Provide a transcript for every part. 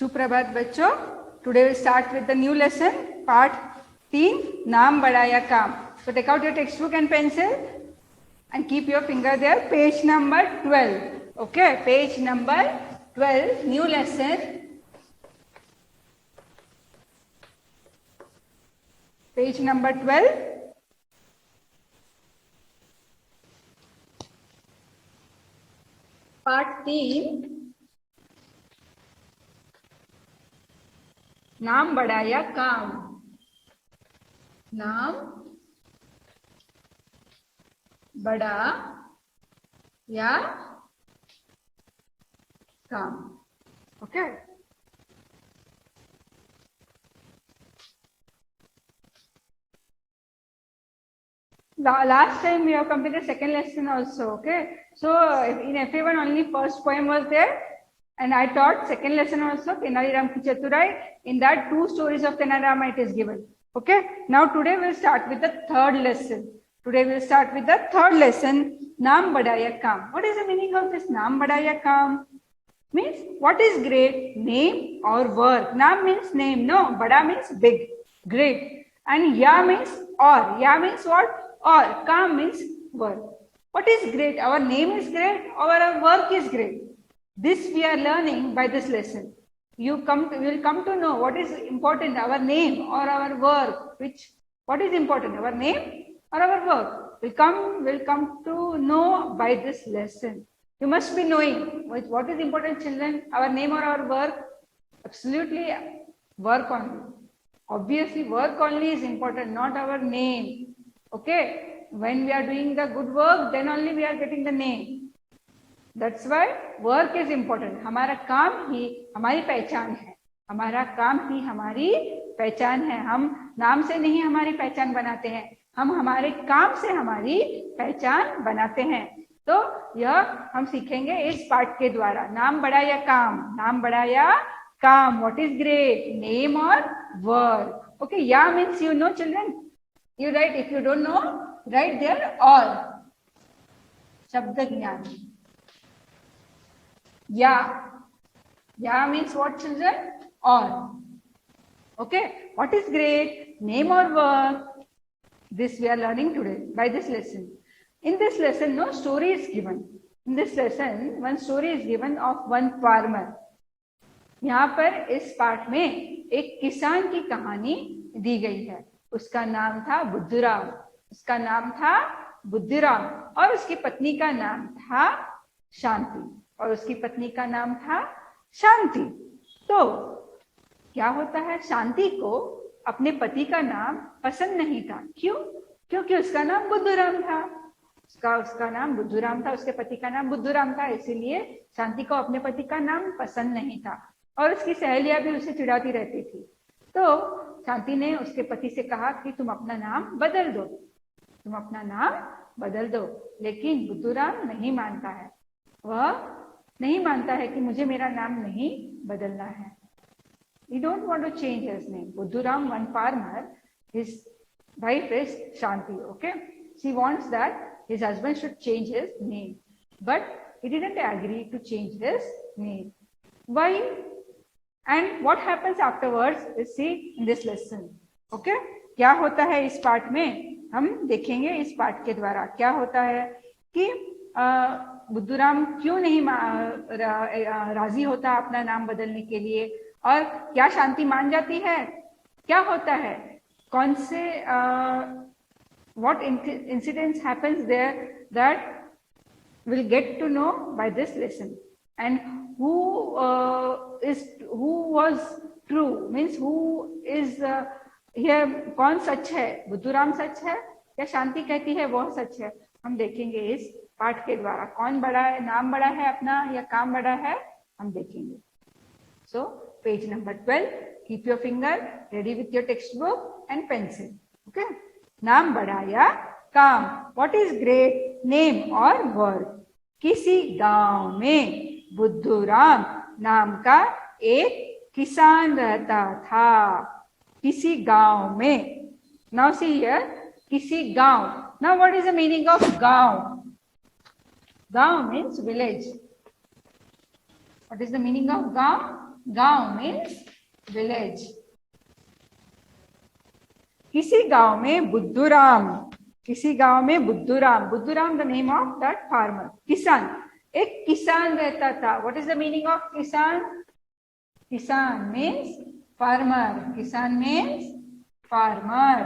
सुप्रभात बच्चों, today will start with the new lesson part 3 नाम बड़ा या काम. So take out your textbook and pencil and keep your finger there. Page number 12. Okay, page number 12, new lesson. Page number 12. Part 3. नाम बड़ा या काम. नाम बड़ा या काम. Okay, last time we have completed second lesson also. Okay, so in FA1 only first poem was there, and I taught second lesson also, Tenali Ram Ki Chaturai. In that 2 stories of Tenali Rama it is given. Okay, now today we'll start with the third lesson. Today we'll start with the third lesson, Naam Bada Ya Kaam. What is the meaning of this Naam Bada Ya Kaam? Means what is great? Name or work. Naam means name, no. Bada means big, great. And Ya means or. Ya means what? Or. Kaam means work. What is great? Our name is great or our work is great. This we are learning by this lesson. You will come to know what is important, our name or our work. What is important, our name or our work? Will come to know by this lesson. You must be knowing what is important, children, our name or our work. Absolutely, work only. Obviously, work only is important, not our name. Okay, when we are doing the good work, then only we are getting the name. That's why work is important. हमारा काम ही हमारी पहचान है. हमारा काम ही हमारी पहचान है. हम नाम से नहीं हमारी पहचान बनाते हैं, हम हमारे काम से हमारी पहचान बनाते हैं. तो यह हम सीखेंगे इस पाठ के द्वारा. नाम बड़ा या काम. नाम बड़ा या काम. What is great? Name or work. Okay, या means you know, children. You write, if you don't know, write there or. शब्द ज्ञान. Ya means what, children? Or. Okay, what is great? Name or work? This we are learning today by this lesson. In this lesson, no story is given. In this lesson, one story is given of one farmer. यहाँ पर इस पाठ में एक किसान की कहानी दी गई है. उसका नाम था बुद्धूराम. उसका नाम था बुद्धूराम और उसकी पत्नी का नाम था शांति. और उसकी पत्नी का नाम था शांति. तो क्या होता है, शांति को अपने पति का नाम पसंद नहीं था. क्यों? क्योंकि उसका नाम बुद्धूराम था. उसका नाम बुद्धूराम था, उसके पति का नाम बुद्धूराम था. इसीलिए शांति को अपने पति का नाम पसंद नहीं था. और उसकी सहेलियां भी उसे चिढ़ाती रहती थी. तो शांति ने उसके पति से कहा कि तुम अपना नाम बदल दो, तुम अपना नाम बदल दो. लेकिन बुद्धूराम नहीं मानता है. वह नहीं मानता है कि मुझे मेरा नाम नहीं बदलना है. He don't want to change his name. Buddhuram, one farmer, his wife is Shanti. Okay, she wants that his husband should change his name, but he didn't agree to change his name. Why? And what happens afterwards is see in this lesson. Okay, क्या होता है इस पाठ में हम देखेंगे. इस पाठ के द्वारा क्या होता है कि बुद्धूराम क्यों नहीं राजी होता अपना नाम बदलने के लिए, और क्या शांति मान जाती है. क्या होता है, कौन से what incidents happens there, that will get to know by this lesson. And who was true, means who is here, कौन सच है, बुद्धूराम सच है या शांति कहती है वह सच है. हम देखेंगे इस पाठ के द्वारा. कौन बड़ा है, नाम बड़ा है अपना या काम बड़ा है, हम देखेंगे. So page number 12, keep your finger ready with your textbook and pencil. Okay, नाम बड़ा या काम. What is great? Name or work. किसी गांव में बुद्धूराम नाम का एक किसान रहता था. किसी गांव में. Now see here, किसी गांव. Now what is the meaning of गांव? Gaon means village. What is the meaning of Gaon? गांव मीन्स विलेज. किसी गांव में बुद्धूराम, किसी गांव में Buddhuram, Buddhuram the name of that farmer. किसान, एक किसान रहता था. What is the meaning of किसान? किसान मीन्स फार्मर. किसान मीन्स फार्मर.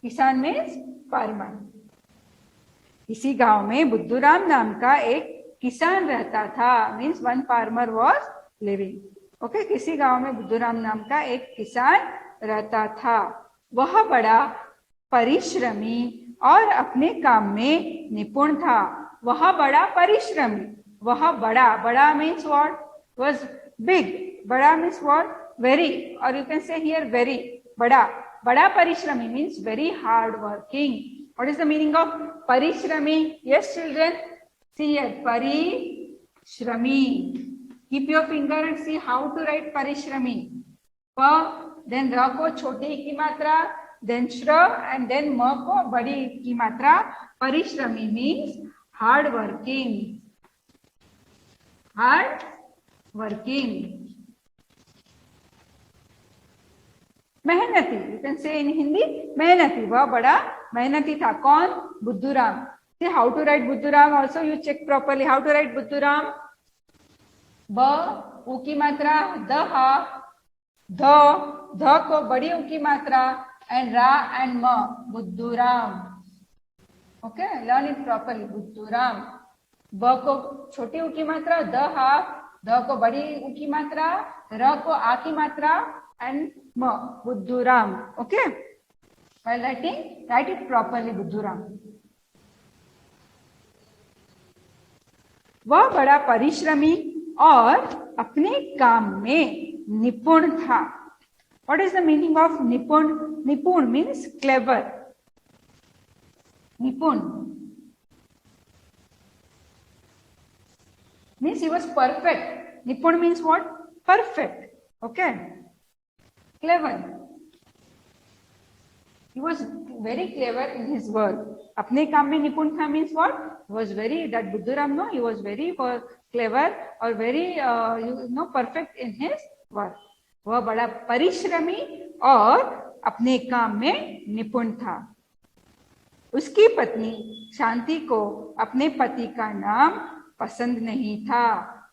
किसान मीन्स फार्मर. किसी गांव में बुद्धूराम नाम का एक किसान रहता था. Means one farmer was living. Okay, किसी गांव में बुद्धूराम नाम का एक किसान रहता था. वह बड़ा परिश्रमी और अपने काम में निपुण था. वह बड़ा परिश्रमी. वह बड़ा, बड़ा मीन्स व्हाट? Was big. बड़ा मीन्स व्हाट? वेरी, और you can say here very. बड़ा, बड़ा परिश्रमी means very hard working. What is the meaning of परिश्रमी? यस चिल्ड्रन, सी हियर, परिश्रमी. Keep your finger and see how to write parishrami. Pa, then ra को छोटी की मात्रा, then shra, and then ma को बड़ी की मात्रा. Parishrami means hard working. Hard working. मेहनती, you can say in Hindi, मेहनती. वह बड़ा मेहनती था. कौन? Buddhuram. See how to write Buddhuram also, you check properly how to write Buddhuram. ब, उ की मात्रा, द, ध को बड़ी उ की मात्रा, एंड रा एंड म, Buddhuram. Okay, learn it properly. Buddhuram. ब को छोटी उ की मात्रा, ध को बड़ी उ की मात्रा, र को आ की मात्रा, एंड म, Buddhuram. Okay, while writing, write it properly. Buddhuram. वह बड़ा परिश्रमी और अपने काम में निपुण था. What is the meaning of निपुण? निपुण means clever. निपुण means he was perfect. निपुण means what? Perfect. Okay. Clever. He was very clever in his work. अपने काम में निपुण था means what? He was very, that Buddhuram, no, he was very clever or very perfect in his work. वह बड़ा परिश्रमी और अपने काम में निपुण था. उसकी पत्नी शांति को अपने पति का नाम पसंद नहीं था.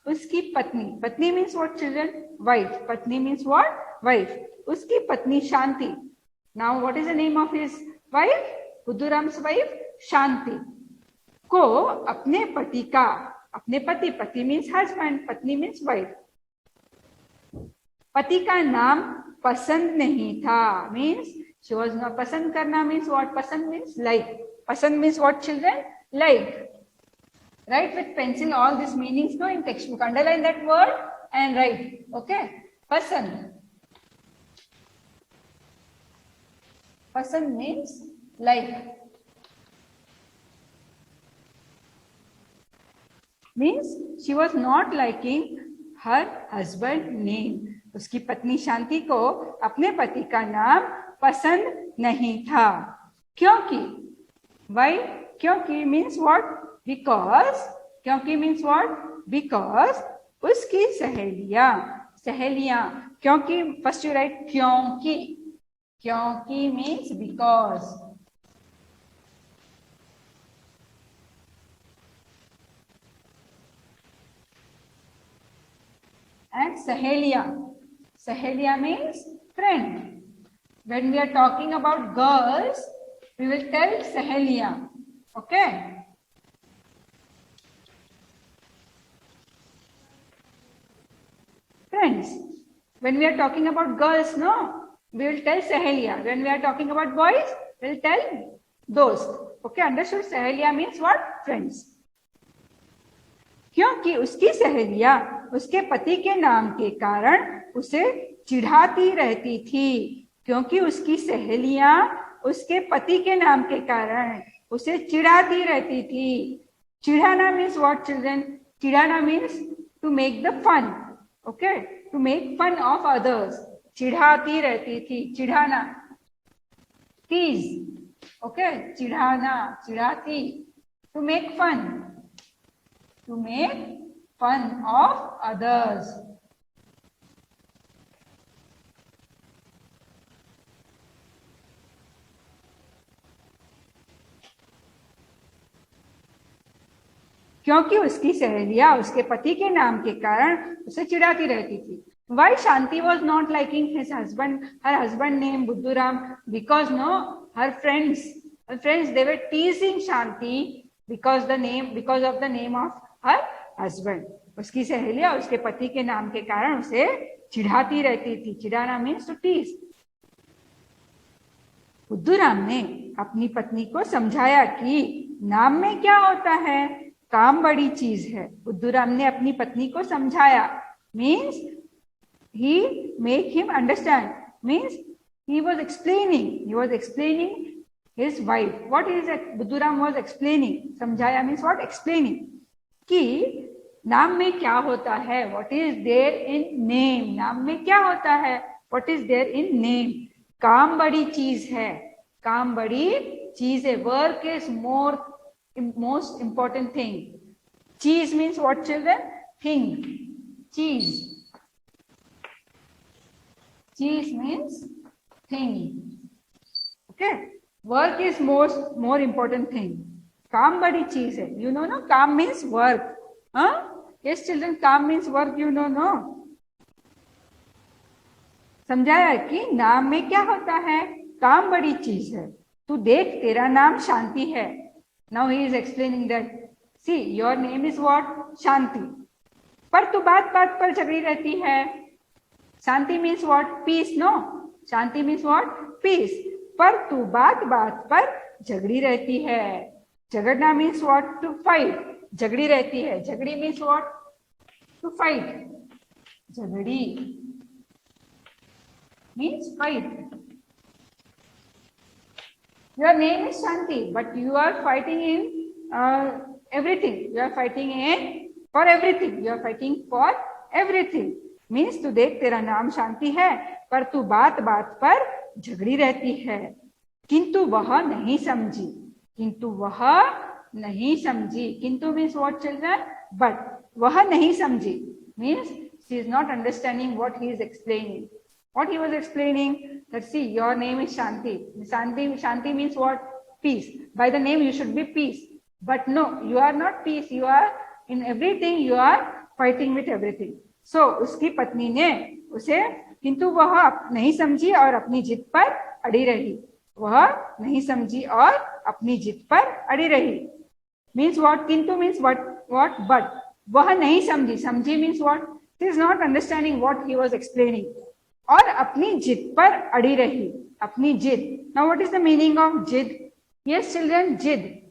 उसकी पत्नी, पत्नी मीन्स व्हाट चिल्ड्रन? वाइफ. पत्नी मीन्स व्हाट? वाइफ. उसकी पत्नी Shanti. Now what is the name of his wife? Buddhuram's wife Shanti को अपने पति का, अपने पति, पति मीन्स हस्बैंड, पत्नी मीन्स वाइफ, पति का नाम पसंद नहीं था. Means she was not. पसंद करना मीन्स व्हाट? पसंद मीन्स लाइक. पसंद means what children? Like. Write with pencil all these meanings, no, in textbook. Underline that word and write. Okay. Pasand. Pasand means like. Means she was not liking her husband name. उसकी पत्नी शांति को अपने पति का नाम पसंद नहीं था. क्योंकि, why? क्योंकि means what? Because. क्योंकि means what? Because उसकी सहेलियां, सहेलियां. क्योंकि first you write क्योंकि. क्योंकि means because. And सहेलियां. सहेलियां means friend. When we are talking about girls, we will tell सहेलियां. Okay. Friends. When we are talking about girls, no, we will tell सहेलियां. When we are talking about boys, we will tell दोस्त. Okay, understood? सहेलियां means what? Friends. क्योंकि उसकी सहेलियां उसके पति के नाम के कारण उसे चिढ़ाती रहती थी. क्योंकि उसकी सहेलियां उसके पति के नाम के कारण उसे चिढ़ाती रहती थी. चिढ़ाना means what children? चिढ़ाना means to make the fun. Okay, to make fun of others. चिढ़ाती रहती थी. चिढ़ाना, tease. Okay, चिढ़ाना, चिढ़ाती. To make fun. To make fun of others. क्योंकि उसकी सहेलियां उसके पति के नाम के कारण उसे चिढ़ाती रहती थी. Why Shanti was not liking her husband name Buddhuram? Because her friends they were teasing Shanti because of the name of her husband. उसकी सहेलियां उसके पति के नाम के कारण उसे चिढ़ाती रहती थी. चिढ़ाना means to tease. बुद्धूराम ने अपनी पत्नी को समझाया कि नाम में क्या होता है, काम बड़ी चीज है. बुद्धूराम ने अपनी पत्नी को समझाया means he make him understand, means he was explaining his wife. What is it? Buddhuram was explaining. समझाया means what? Explaining कि नाम में क्या होता है. What is there in name? नाम में क्या होता है? What is there in name? काम बड़ी चीज है. काम बड़ी चीज है. Work is most important thing. Cheese means what, children? Thing. Cheese means thing. Okay. Work is more important thing. काम बड़ी चीज है. You know, no? काम means work. Huh? Yes, children. काम means work. You know, no? समझाया कि नाम में क्या होता है, काम बड़ी चीज है. तू देख, तेरा नाम शांति है. Now he is explaining that. See, your name is what? शांति. पर तू बात बात पर झगड़ी रहती है. शांति means what? Peace, no? Shanti means what? Peace. पर तू बात बात पर झगड़ी रहती है. झगड़ना means what? To fight. झगड़ी रहती है. झगड़ी means what? To fight. झगड़ी means fight. Your name is Shanti, but you are fighting in everything. You are fighting for everything. You are fighting for everything. Means तू देख, तेरा नाम शांति है, पर तू बात बात पर झगड़ी रहती है. किंतु वह नहीं समझी. किंतु वह नहीं समझी. किंतु means what, children? But. वह नहीं समझी means she is not understanding what he is explaining. What he was explaining, that see, your name is Shanti. Shanti means what? Peace. By the name you should be peace. But no, you are not peace. You are in everything, you are fighting with everything. So उसकी पत्नी ने उसे, किंतु वह नहीं समझी और अपनी जिद पर अड़ी रही. वह नहीं समझी और अपनी जिद पर अड़ी रही. Means what? किंतु means what? But. वह नहीं समझी. समझी means what? She is not understanding what he was explaining. और अपनी जिद पर अड़ी रही. अपनी जिद. Now what is the meaning of जिद? Yes, children, जिद.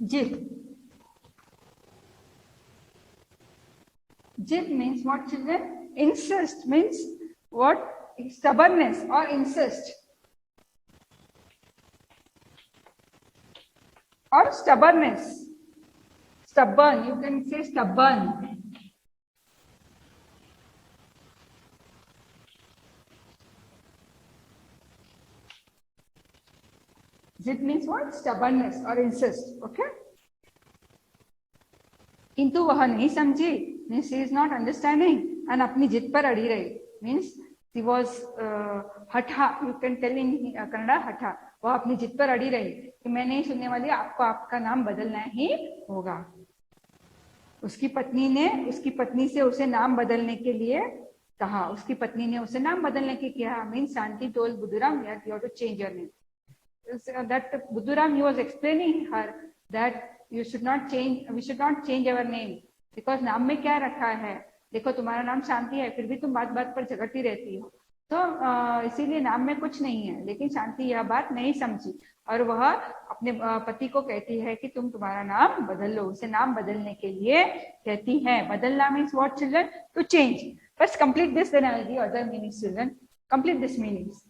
जिद. जिद means what, children? Insist means what? Stubbornness or insist. Or stubbornness. Stubborn, you can say stubborn. Zid means what? Stubbornness or insist. Okay. किंतु वह नहीं समझी means she is not understanding and अपनी जिद पर अड़ी रही means she was हठा. You can tell in Kannada हठा. वह अपनी जिद पर अड़ी रही कि मैं नहीं सुनने वाली, आपको आपका नाम बदलना ही होगा. उसकी पत्नी से उसे नाम बदलने के लिए कहा. उसकी पत्नी ने उसे नाम बदलने के कहा. Means Shanti told Buddhuram that you have to change your name. That Buddhuram, he was explaining her that we should not change our name because नाम में क्या रखा है. देखो, तुम्हारा नाम शांति है, फिर भी तुम बात बात पर झगड़ती रहती हो, तो इसीलिए नाम में कुछ नहीं है. लेकिन शांति यह बात नहीं समझी और वह अपने पति को कहती है कि तुम्हारा नाम बदल लो. उसे नाम बदलने के लिए कहती है. बदलना means what, children? To change. First complete this, then I will give other meanings. Children, complete this meanings.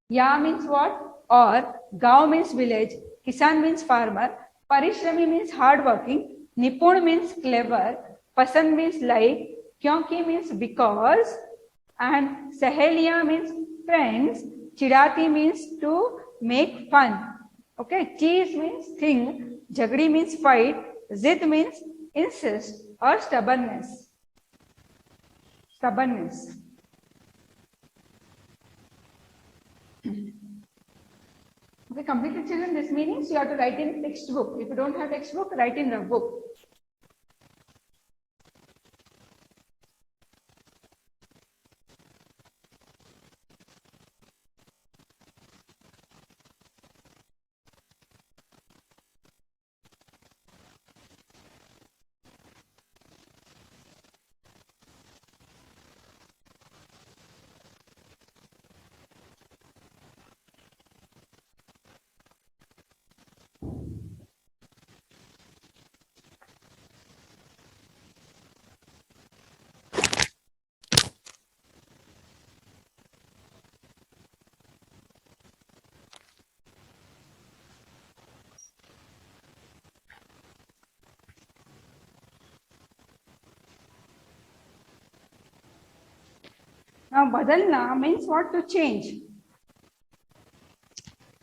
या मीन्स व्हाट? और. गांव मीन्स विलेज. किसान मीन्स फार्मर. परिश्रमी मीन्स हार्ड वर्किंग. निपुण मीन्स क्लेवर. पसंद मीन्स लाइक. क्योंकि means because. and सहेलियां means friends. चिढ़ाती means to make fun. Okay, cheese means thing, jagdi means fight, zid means insist or stubbornness. Stubbornness. Okay, completed children, this means you have to write in textbook. If you don't have textbook, write in the book. Now बदलना means what? To change.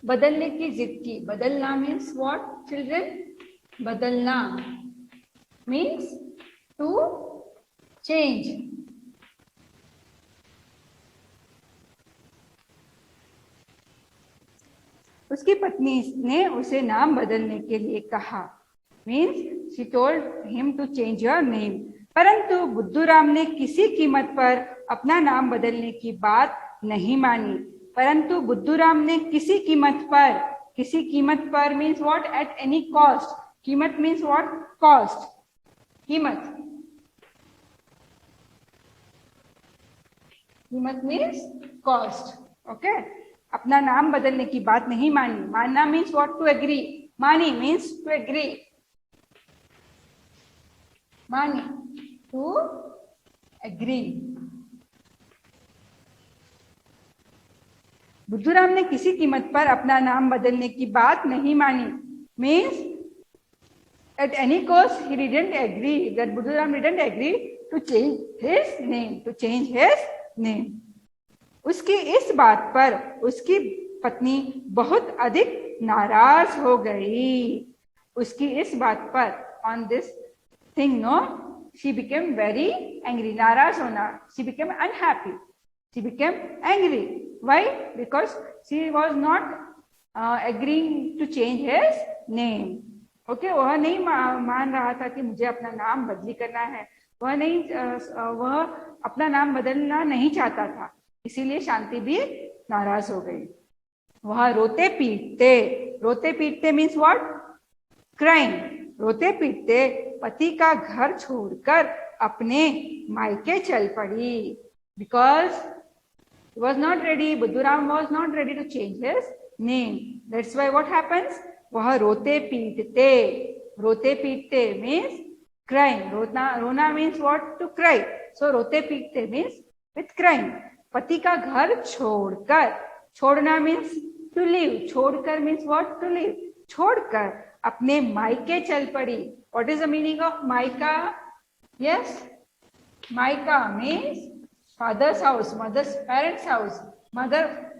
बदलने की जिद की. बदलना means what, children? बदलना means to change. उसकी पत्नी ने उसे नाम बदलने के लिए कहा. Means she told him to change your name. परंतु बुद्धूराम ने किसी कीमत पर अपना नाम बदलने की बात नहीं मानी. परंतु बुद्धूराम ने किसी कीमत पर means what? At any cost. कीमत मीन्स व्हाट? कॉस्ट. कीमत मीन्स कॉस्ट. ओके, अपना नाम बदलने की बात नहीं मानी. मानना मीन्स व्हाट? To agree. मानी मीन्स टू एग्री. मानी, टू एग्री. बुद्धूराम ने किसी कीमत पर अपना नाम बदलने की बात नहीं मानी. Means at any cost he didn't agree. That Buddhuram didn't agree to change his name. उसकी इस बात पर उसकी पत्नी बहुत अधिक नाराज हो गई. उसकी इस बात पर, on this thing, no, she became very angry. नाराज होना, she became unhappy. She became angry. Why? Because she was not agreeing to change his name. Okay, वह नहीं मान रहा था कि मुझे अपना नाम बदली करना है. वह अपना नाम बदलना नहीं चाहता था. इसीलिए शांति भी नाराज हो गई. वह रोते पीटते मीन्स व्हाट? क्राइंग. रोते पीटते पति का घर छोड़कर अपने मायके चल पड़ी. Because he was not ready, Buddhuram was not ready to change his name. That's why what happens? वह रोते पीटते means crying. रोना means what? To cry. So रोते पीटते means with crying. पति का घर छोड़कर, छोड़ना means to leave. छोड़कर means what? To leave. छोड़कर अपने मायके चल पड़ी. What is the meaning of मायका? Yes, मायका means father's house, mother's parents' house,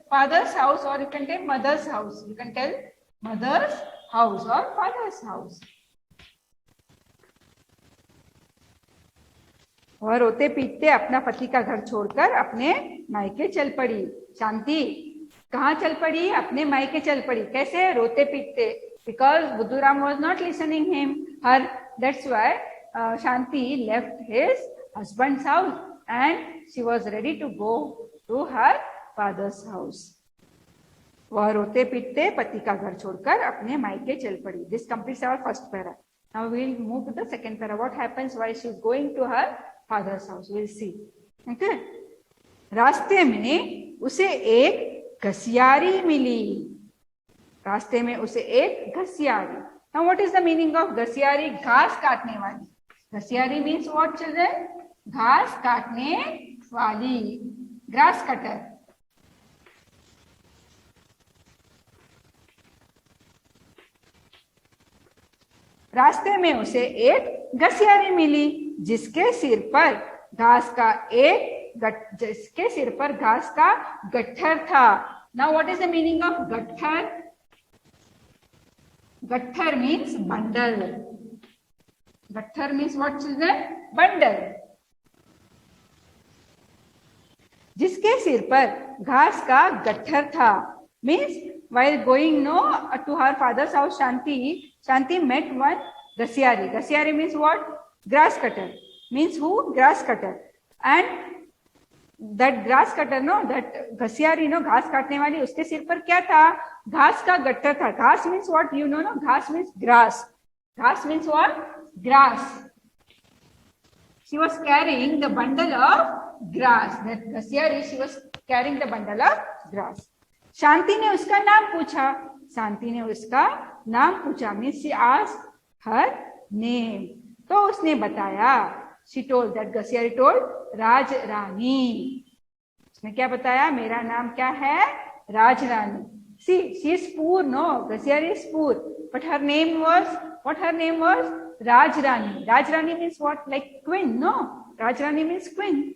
father's house, or you can tell mother's house. You can tell mother's house or father's house. वह रोते पीटते अपना पति का घर छोड़कर अपने मायके चल पड़ी. शांति कहाँ चल पड़ी? अपने मायके चल पड़ी. कैसे? रोते पीटते. Because Buddhuram was not listening her. That's why Shanti left his husband's house and she was ready to go to her father's house. वह रोते पीटते पति का घर छोड़कर अपने मायके चल पड़ी. This completes our first para. Now we will move to the second para. What happens while she is going to her father's house? We will see. Okay. रास्ते में उसे एक घसियारी मिली. रास्ते में उसे एक घसियारी. Now what is the meaning of घसियारी? घास काटने वाली. घसियारी means what, children? घास काटने वाली. Grass cutter. रास्ते में उसे एक घसियारी मिली जिसके सिर पर घास का गट्ठर था. Now what is the meaning of gatthar? Gatthar means bundle. Gatthar means what, children? Bundle. जिसके सिर पर घास का गट्ठर था, means while going to her father's house, Shanti met one Gasiari. Gasiari means what? Grass cutter. Means who? Grass cutter. And that grass cutter, that Gasiari, घास काटने वाली, उसके सिर पर क्या था? घास का गट्ठर था. घास means what? You know, घास means grass. घास means what? Grass. She was carrying the bundle of grass. That Gasiari, she was carrying the bundle of grass. शांति ने उसका नाम पूछा. शांति ने उसका नाम पूछा. Means she asked her name. तो उसने बताया. She told, that Gasiari told, राज रानी. उसने क्या बताया? मेरा नाम क्या है? राज रानी. See, she is poor, no? Gasiari is poor. But her name was, what her name was? Raj Rani. Raj Rani means what? Like queen, no? Raj Rani means queen.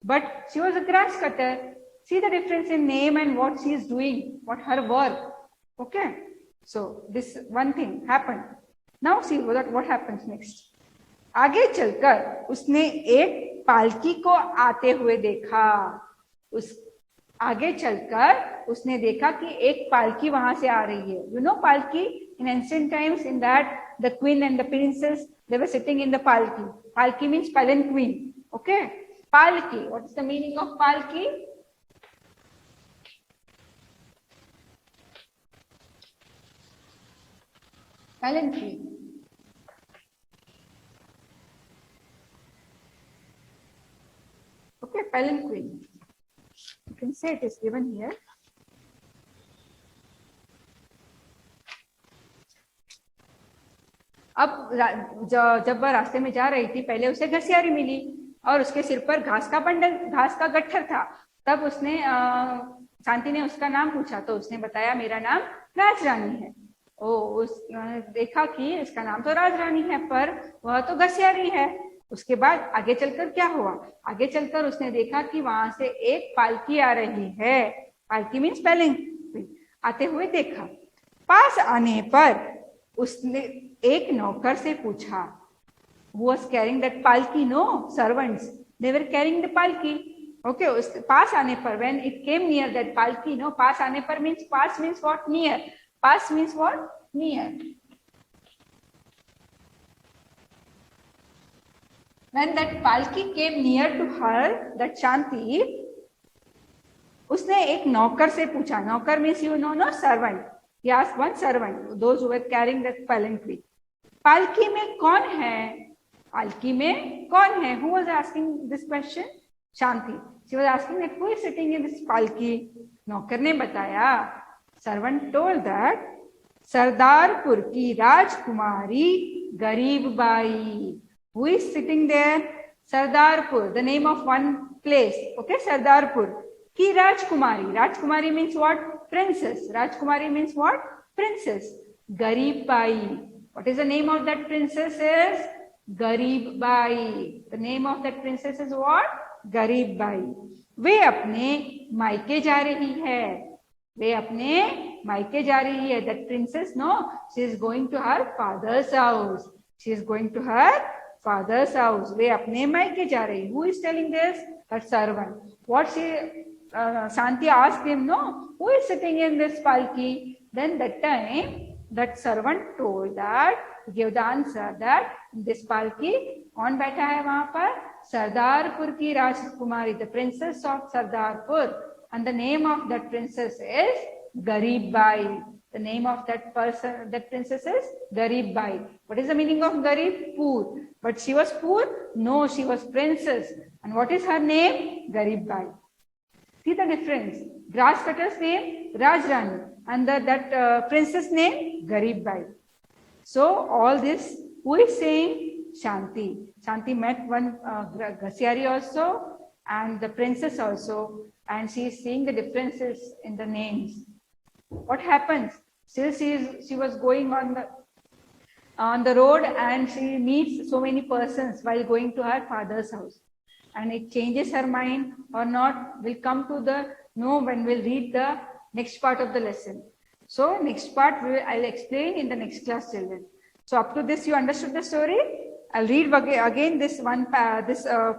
But she was a grass cutter. See the difference in name and what she is doing, what her work. Okay. So this one thing happened. Now see what happens next. आगे चलकर उसने एक पालकी को आते हुए देखा. उस आगे चलकर उसने देखा कि एक पालकी वहां से आ रही है. You know पालकी? In ancient times, in that the queen and the princess, they were sitting in the palki. Palki means palanquin. Okay. Palki. What is the meaning of palki? Palanquin. Okay, palanquin. You can say it is given here. अब जब वह रास्ते में जा रही थी, पहले उसे घसियारी मिली और उसके सिर पर घास का गट्ठर था. तब उसने शांति ने उसका नाम पूछा तो उसने बताया मेरा नाम राज रानी है. देखा कि इसका नाम तो राज रानी है पर वह तो घसियारी है. उसके बाद आगे चलकर क्या हुआ? आगे चलकर उसने देखा कि वहां से एक पालकी आ रही है. पालकी मीन्स पैलिंग. आते हुए देखा. पास आने पर उसने एक नौकर से पूछा. Who was carrying that palki? No, servants. They were carrying the palki. Okay, उस पास आने पर, when it came near that palki, no, पास आने पर means, pass means what? Near. Pass means what? Near. When that palki came near to her, that Shanti, उसने एक नौकर से पूछा. नौकर means you know, no, servant. He asked one servant, those who were carrying that palanquin. पालकी में कौन है? पालकी में कौन है? Who was asking this question? Shanti. She was asking that who is sitting in this पालकी? नौकर ने बताया. Servant told that सरदारपुर की राजकुमारी गरीब by. Who is sitting there? Sardarpur, the name of one place. Okay, Sardarpur. Ki Rajkumari. Rajkumari means what? Princess. Rajkumari means what? Princess. Garib Bai. What is the name of that princess? Is Garib Bai. The name of that princess is what? Garib Bai. वे अपने मायके जा रही है. वे अपने मायके जा रही है. That princess, no, she is going to her father's house. She is going to her father's house. वे अपने मायके जा रही. Who is telling this? Her servant. What she Shanti asked him, no, who is sitting in this palki? Then that time that servant told that, gave the answer that this palki, कौन बैठा है वहां पर? सरदारपुर की राजकुमारी, the princess of Sardarpur, and the name of that princess is Garib Bai. The name of that person, that princess is Garib Bai. What is the meaning of Garib? Poor. But she was poor? No, she was princess. And what is her name? Garib Bai. See the difference. Grass cutter's name Rajrani, and that princess name Garib Bai. So all this, who is saying? Shanti. Shanti met one Gasiari also and the princess also, and she is seeing the differences in the names. What happens? Still she was going on the road and she meets so many persons while going to her father's house. And it changes her mind or not, will come to the know when we'll read the next part of the lesson. So next part I'll explain in the next class, children. So up to this you understood the story. I'll read again this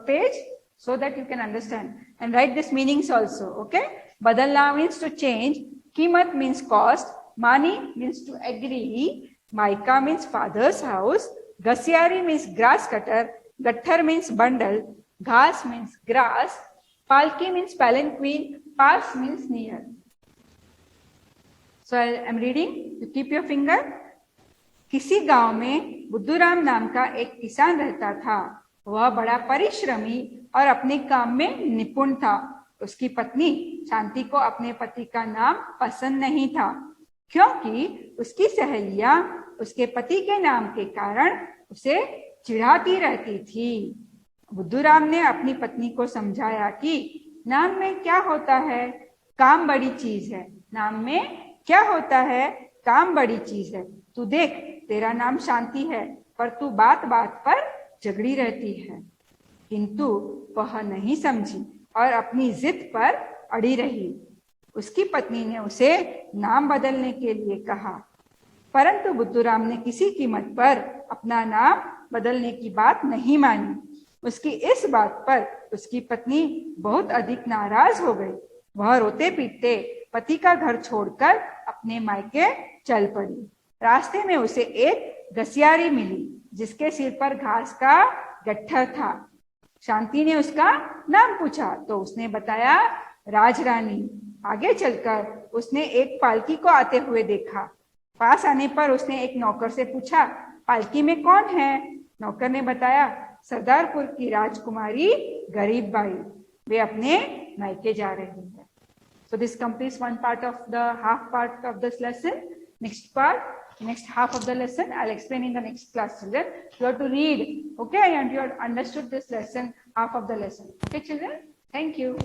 page so that you can understand and write this meanings also. Okay. Badalna means to change. Kimat means cost. Mani means to agree. Maika means father's house. Gasyari means grass cutter. Gatthar means bundle. Ghas means grass. Palki means palanquin. Pas means near. So I am reading. You keep your finger. किसी गांव में बुद्धूराम नाम का एक किसान रहता था। वह बड़ा परिश्रमी और अपने काम में निपुण था। उसकी पत्नी शांति को अपने पति का नाम पसंद नहीं था, क्योंकि उसकी सहेलियां उसके पति के नाम के कारण उसे चिढ़ाती रहती थी। बुद्धूराम ने अपनी पत्नी को समझाया कि नाम में क्या होता है, काम बड़ी चीज है। नाम में क्या होता है, काम बड़ी चीज है। तू देख, तेरा नाम शांति है, पर तू बात बात पर झगड़ी रहती है। किंतु वह नहीं समझी और अपनी जिद पर अड़ी रही। उसकी पत्नी ने उसे नाम बदलने के लिए कहा, परंतु बुद्धूराम ने किसी कीमत पर अपना नाम बदलने की बात नहीं मानी। उसकी इस बात पर उसकी पत्नी बहुत अधिक नाराज हो गई। वह रोते पीटते पति का घर छोड़कर अपने मायके चल पड़ी। रास्ते में उसे एक घसियारी मिली जिसके सिर पर घास का गट्ठर था। शांति ने उसका नाम पूछा तो उसने बताया, राजरानी। आगे चलकर उसने एक पालकी को आते हुए देखा। पास आने पर उसने एक नौकर से पूछा, पालकी में कौन है? नौकर ने बताया, सरदारपुर की राजकुमारी गरीब बाई, वे अपने मायके जा रही है। So this completes one part of the half part of this lesson. Next part, next half of the lesson, I'll explain in the next class, children. You have to read, okay? And you have understood this lesson, half of the lesson. Okay, children? Thank you.